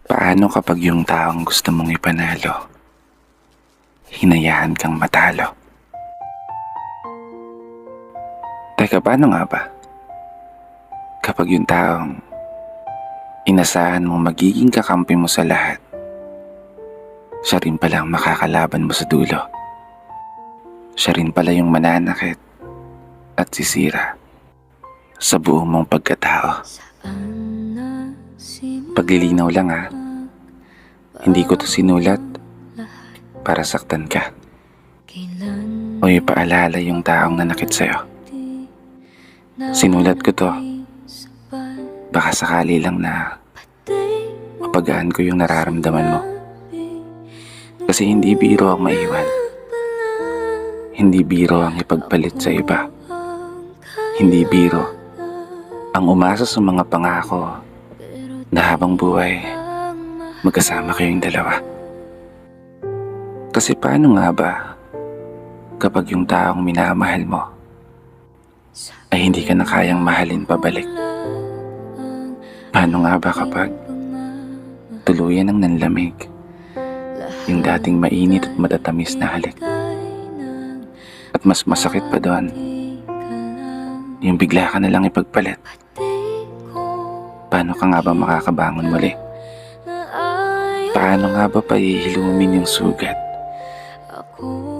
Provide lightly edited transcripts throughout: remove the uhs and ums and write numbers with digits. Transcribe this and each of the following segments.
Paano kapag yung taong gusto mong ipanalo, hinayaan kang matalo? Teka, paano nga ba? Kapag yung taong inasahan mong magiging kakampi mo sa lahat, siya rin pala ang makakalaban mo sa dulo. Siya rin pala yung mananakit at sisira sa buong mong pagkatao. Paglilinaw lang ha, hindi ko to sinulat para saktan ka o ipaalala yung taong nanakit sa'yo. Sinulat ko to baka sakali lang na mapagaan ko yung nararamdaman mo. Kasi hindi biro ang maiwan. Hindi biro ang ipagpalit sa iba. Hindi biro ang umasa sa mga pangako na habang buhay magkasama kayong dalawa. Kasi paano nga ba kapag yung taong minamahal mo ay hindi ka na kayang mahalin pabalik? Paano nga ba kapag tuluyan ng nanlamig yung dating mainit at matatamis na halik? At mas masakit pa doon, yung bigla ka na lang ipagpalit. Paano ka nga ba makakabangon muli? Paano nga ba paihilumin yung sugat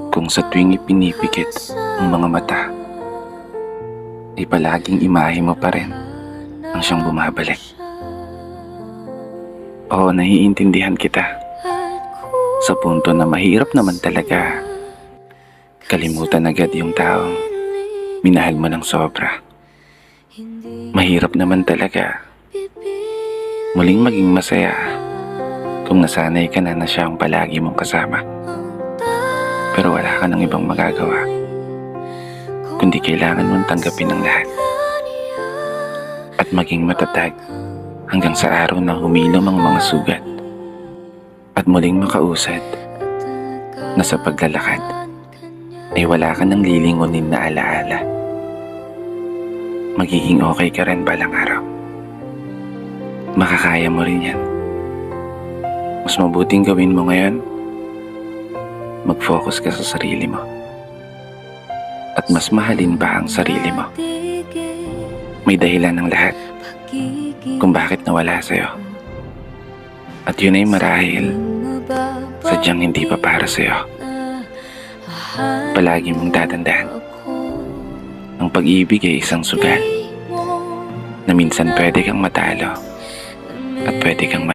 kung sa tuwing ipinipikit ang mga mata ay palaging imahe mo pa rin ang siyang bumabalik? Oo, naiintindihan kita sa punto na mahirap naman talaga kalimutan agad yung taong minahal mo ng sobra. Mahirap naman talaga muling maging masaya kung nasanay ka na siya ang palagi mong kasama. Pero wala ka ng ibang magagawa kundi kailangan mong tanggapin ang lahat at maging matatag hanggang sa araw na humilom ang mga sugat at muling makausad na sa paglalakad ay wala ka ng lilingunin na alaala. Magiging okay ka rin balang araw. Makakaya mo rin yan. Mas mabuting gawin mo ngayon, mag-focus ka sa sarili mo at mas mahalin pa ang sarili mo. May dahilan ng lahat kung bakit nawala sa'yo. At yun ay marahil sadyang hindi pa para sa'yo. Palagi mong tatandaan, ang pag-ibig ay isang sugal na minsan pwede kang matalo at pwede kang